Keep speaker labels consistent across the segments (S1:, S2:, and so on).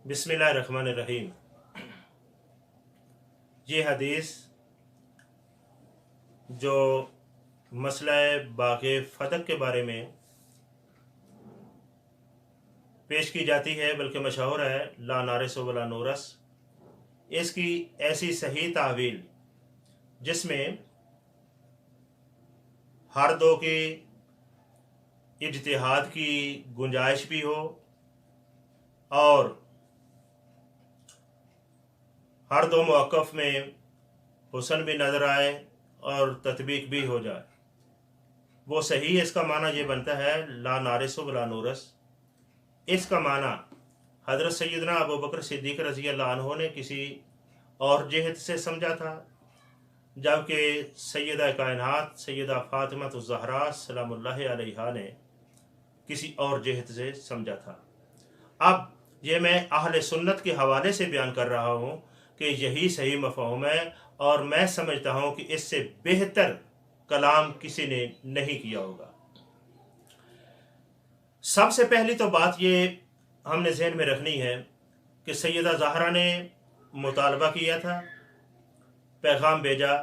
S1: बिस्मिल्लाहिर्रहमानिर्रहीम। ये हदीस जो मसला बाग़े फ़तक के बारे में पेश की जाती है, बल्कि मशहूर है, ला नारिस वला नूरस, इसकी ऐसी सही तावील जिसमें हर दो की इज्तिहाद की गुंजाइश भी हो और हर दो मौक़िफ़ में हुस्न भी नज़र आए और तत्बीक भी हो जाए, वो सही इसका माना ये बनता है ला नारिस वला नूरस। इसका माना हज़रत सैयदना अबू बकर सिद्दीक़ रज़ी अल्लाह अन्हु ने किसी और जहत से समझा था, जबकि सैयदा कायनात सैयदा फ़ातिमा ज़हरा सलामुल्लाहि अलैहा ने किसी और जहत से समझा था। अब ये मैं अहले सुन्नत के हवाले से बयान कर रहा हूँ कि यही सही मफ़हूम है और मैं समझता हूँ कि इससे बेहतर कलाम किसी ने नहीं किया होगा। सबसे पहली तो बात ये हमने ज़हन में रखनी है कि सैयदा ज़हरा ने मुतालबा किया था, पैगाम भेजा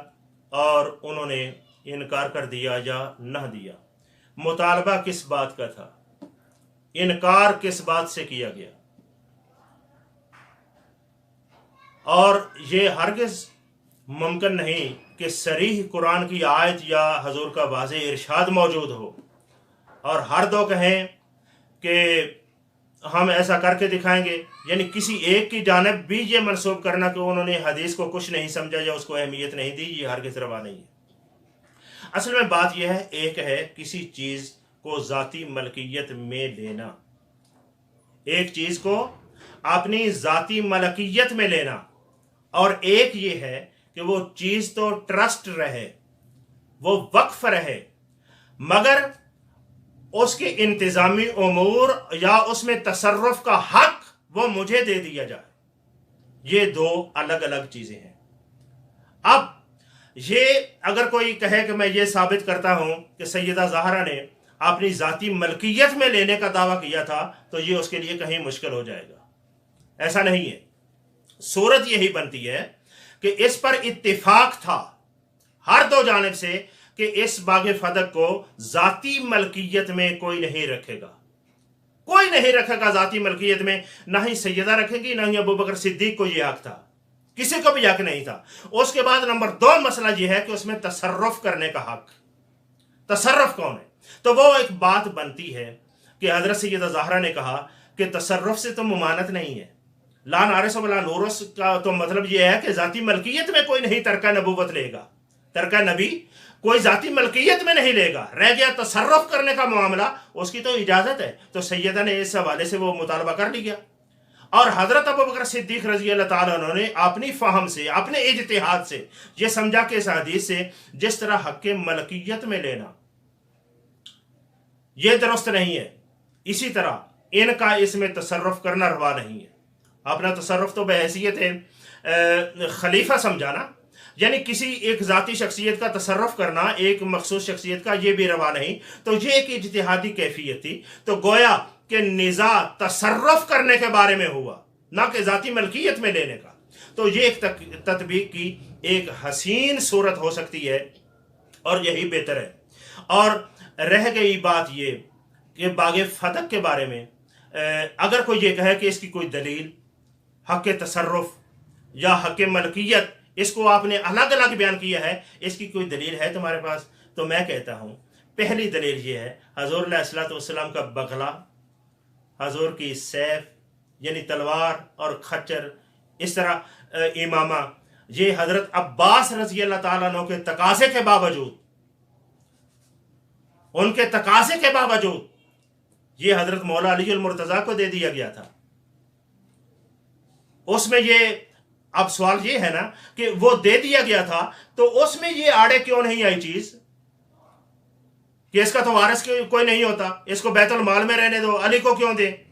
S1: और उन्होंने इनकार कर दिया या न दिया। मुतालबा किस बात का था, इनकार किस बात से किया गया, और ये हरगिज़ मुमकिन नहीं कि सरीह कुरान की आयत या हजूर का वाज़ेह इरशाद मौजूद हो और हर दो कहें कि हम ऐसा करके दिखाएंगे। यानी किसी एक की जानिब भी ये मनसूब करना कि उन्होंने हदीस को कुछ नहीं समझा या उसको अहमियत नहीं दी, ये हरगिज़ रवा नहीं है। असल में बात यह है, एक है किसी चीज़ को ज़ाती मलकियत में लेना, एक चीज़ को अपनी ज़ाती मलकियत में लेना, और एक ये है कि वो चीज़ तो ट्रस्ट रहे, वो वक्फ रहे, मगर उसके इंतज़ामी उमूर या उसमें तसर्रुफ का हक वो मुझे दे दिया जाए। ये दो अलग अलग चीज़ें हैं। अब ये अगर कोई कहे कि मैं ये साबित करता हूँ कि सैयदा ज़हरा ने अपनी ज़ाती मलकियत में लेने का दावा किया था, तो ये उसके लिए कहीं मुश्किल हो जाएगा। ऐसा नहीं है। सूरत यही बनती है कि इस पर इत्तिफाक था हर दो जानिब से कि इस बाग़े फ़तक को ज़ाती मलकियत में कोई नहीं रखेगा, कोई नहीं रखेगा ज़ाती मलकियत में। ना ही सैयदा रखेगी, ना ही अबू बकर सिद्दीक को यह हक था, किसी को भी हक नहीं था। उसके बाद नंबर दो मसला यह है कि उसमें तसर्रुफ करने का हक, तसर्रुफ कौन है? तो वो एक बात बनती है कि हज़रत सैयदा ज़हरा ने कहा कि तसर्रुफ से तो मुमानत नहीं है। ला नारिस वला नूरस का तो मतलब यह है कि ज़ाती मलकियत में कोई नहीं तरका नबूवत लेगा, तरका नबी कोई ज़ाती मलकियत में नहीं लेगा। रह गया तसर्रुफ करने का मामला, उसकी तो इजाज़त है। तो सैयदा ने इस हवाले से वो मुतालबा कर लिया और हज़रत अबू बकर सिद्दीक़ रज़ी अल्लाह ताला अन्हु ने अपनी फ़हम से, अपने इज्तिहाद से ये समझा कि इस हदीस से जिस तरह हक़ मलकियत में लेना ये दुरुस्त नहीं है, इसी तरह इनका इसमें तसर्रुफ करना रवा नहीं है। अपना तसर्रुफ तो बहैसियत है खलीफा समझाना, यानी किसी एक ज़ाती शख्सियत का तसर्रुफ करना एक मखसूस शख्सियत का, ये भी रवा नहीं। तो ये एक इज्तिहादी कैफियत थी। तो गोया कि निज़ा तसर्रुफ करने के बारे में हुआ, ना कि ज़ाती मलकियत में लेने का। तो ये एक तत्बीक की एक हसीन सूरत हो सकती है और यही बेहतर है। और रह गई बात ये कि बाग़े फ़तक के बारे में अगर कोई ये कहे कि इसकी कोई दलील, हक़ तसर्रुफ या हक़ मलकियत, इसको आपने अलग अलग बयान किया है, इसकी कोई दलील है तुम्हारे पास? तो मैं कहता हूँ पहली दलील ये है हज़ूर अलैहिस्सलातु वस्सलाम का बगला, हज़ूर की सैफ यानी तलवार और खच्चर, इस तरह इमामा, ये हज़रत अब्बास रज़ी अल्लाह ताला अन्हु के तकाज़े के बावजूद, उनके तकाज़े के बावजूद ये हज़रत मौला अली अल मुर्तज़ा को दे दिया गया था। उसमें ये, अब सवाल ये है ना कि वो दे दिया गया था तो उसमें ये आड़े क्यों नहीं आई चीज कि इसका तो वारिस कोई नहीं होता, इसको बैतुल माल में रहने दो, अली को क्यों दे?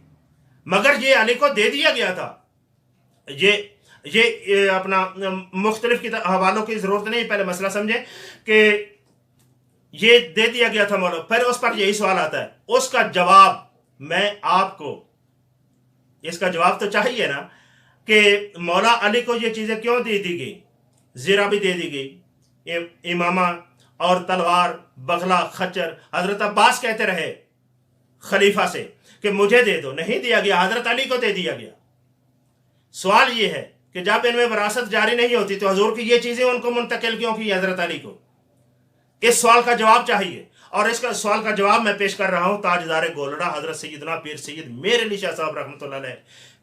S1: मगर ये अली को दे दिया गया था। ये अपना मुख्तलिफ हवालों की जरूरत नहीं, पहले मसला समझे कि ये दे दिया गया था मौला। फिर उस पर यही सवाल आता है, उसका जवाब मैं आपको اس کا جواب تو چاہیے نا کہ مولا علی کو یہ چیزیں کیوں دی گئی؟ زیرہ بھی دے دی گئی، امامہ اور تلوار، بغلہ، خچر۔ حضرت عباس کہتے رہے خلیفہ سے کہ مجھے دے دو، نہیں دیا گیا، حضرت علی کو دے دیا گیا۔ سوال یہ ہے کہ جب ان میں وراثت جاری نہیں ہوتی تو حضور کی یہ چیزیں ان کو منتقل کیوں کی حضرت علی کو؟ اس سوال کا جواب چاہیے، اور اس کا سوال کا جواب میں پیش کر رہا ہوں تاجدار گولڑا حضرت سیدنا پیر سید میر علی شاہ صاحب رحمۃ اللہ علیہ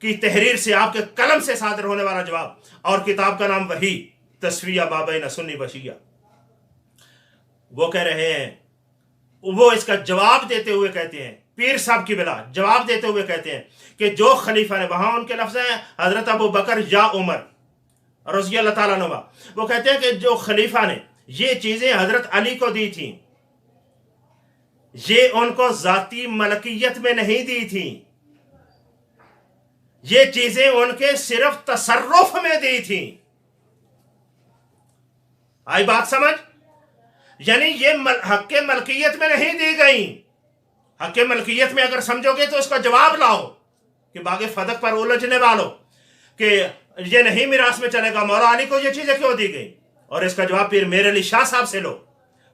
S1: کی تحریر سے، آپ کے قلم سے صادر ہونے والا جواب، اور کتاب کا نام وہی تصفیہ بابین سنی بشیہ۔ وہ کہہ رہے ہیں، وہ اس کا جواب دیتے ہوئے کہتے ہیں، پیر صاحب کی بلا جواب دیتے ہوئے کہتے ہیں کہ جو خلیفہ نے، وہاں ان کے لفظ ہیں حضرت ابو بکر یا عمر رضی اللہ تعالیٰ عنہ، وہ کہتے ہیں کہ جو خلیفہ نے یہ چیزیں حضرت علی کو دی تھیں، یہ ان کو ذاتی ملکیت میں نہیں دی تھیں، یہ چیزیں ان کے صرف تصرف میں دی تھیں۔ آئی بات سمجھ؟ یعنی یہ حق ملکیت میں نہیں دی گئیں۔ حق ملکیت میں اگر سمجھو گے تو اس کا جواب لاؤ کہ باغ فدق پر الجھنے والوں کہ یہ نہیں میراث میں چلے گا، مولا علی کو یہ چیزیں کیوں دی گئی؟ اور اس کا جواب پیر میر علی شاہ صاحب سے لو۔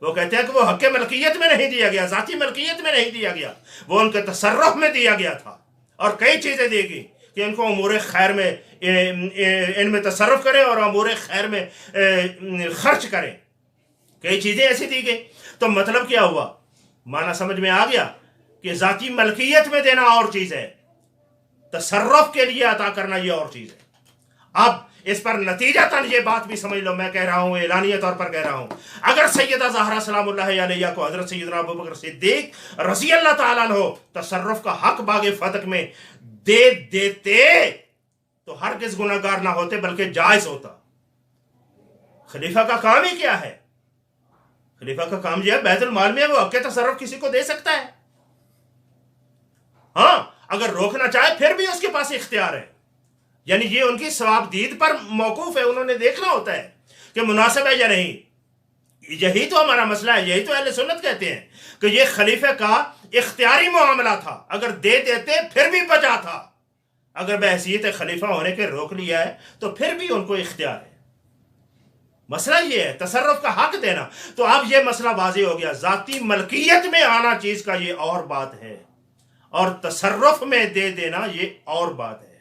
S1: وہ کہتے ہیں کہ وہ حق ملکیت میں نہیں دیا گیا، ذاتی ملکیت میں نہیں دیا گیا، وہ ان کے تصرف میں دیا گیا تھا، اور کئی چیزیں دی گئی کہ ان کو امور خیر میں ان میں تصرف کریں اور امور خیر میں خرچ کریں۔ کئی چیزیں ایسی دی گئی، تو مطلب کیا ہوا؟ معنی سمجھ میں آ گیا کہ ذاتی ملکیت میں دینا اور چیز ہے، تصرف کے لیے عطا کرنا یہ اور چیز ہے۔ اب اس پر نتیجتاً یہ بات بھی سمجھ لو، میں کہہ رہا ہوں، اعلانیہ طور پر کہہ رہا ہوں، اگر سیدہ زہرا سلام اللہ علیہ کو حضرت سیدنا ابوبکر صدیق رضی اللہ تعالیٰ عنہ تصرف کا حق باغ فتح میں دے دیتے تو ہرگز گناہگار نہ ہوتے بلکہ جائز ہوتا۔ خلیفہ کا کام ہی کیا ہے؟ خلیفہ کا کام یہ ہے، بیت المال میں وہ حق تصرف کسی کو دے سکتا ہے، ہاں اگر روکنا چاہے پھر بھی اس کے پاس اختیار ہے۔ یعنی یہ ان کی ثواب دید پر موقوف ہے، انہوں نے دیکھنا ہوتا ہے کہ مناسب ہے یا نہیں۔ یہی تو ہمارا مسئلہ ہے، یہی تو اہل سنت کہتے ہیں کہ یہ خلیفہ کا اختیاری معاملہ تھا، اگر دے دیتے پھر بھی بچا تھا، اگر بحیثیت خلیفہ ہونے کے روک لیا ہے تو پھر بھی ان کو اختیار ہے۔ مسئلہ یہ ہے تصرف کا حق دینا۔ تو اب یہ مسئلہ واضح ہو گیا، ذاتی ملکیت میں آنا چیز کا یہ اور بات ہے، اور تصرف میں دے دینا یہ اور بات ہے۔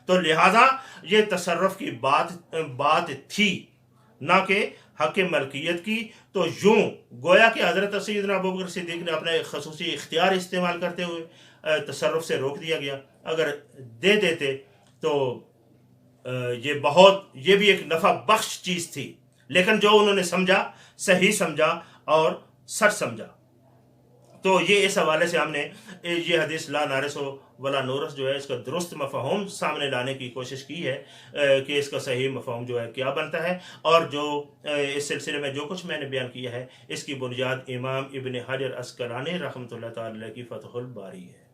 S1: تو لہذا یہ تصرف کی بات تھی، نہ کہ حق ملکیت کی۔ تو یوں گویا کہ حضرت سیدنا ابوبکر صدیق نے اپنا خصوصی اختیار استعمال کرتے ہوئے تصرف سے روک دیا گیا۔ اگر دے دیتے تو یہ بھی ایک نفع بخش چیز تھی، لیکن جو انہوں نے سمجھا، صحیح سمجھا اور سچ سمجھا۔ تو یہ اس حوالے سے ہم نے یہ حدیث لا نارس ولا نورس جو ہے اس کا درست مفہوم سامنے لانے کی کوشش کی ہے کہ اس کا صحیح مفہوم جو ہے کیا بنتا ہے، اور جو اس سلسلے میں جو کچھ میں نے بیان کیا ہے اس کی بنیاد امام ابن حجر عسقلانی رحمۃ اللہ تعالی کی فتح الباری ہے۔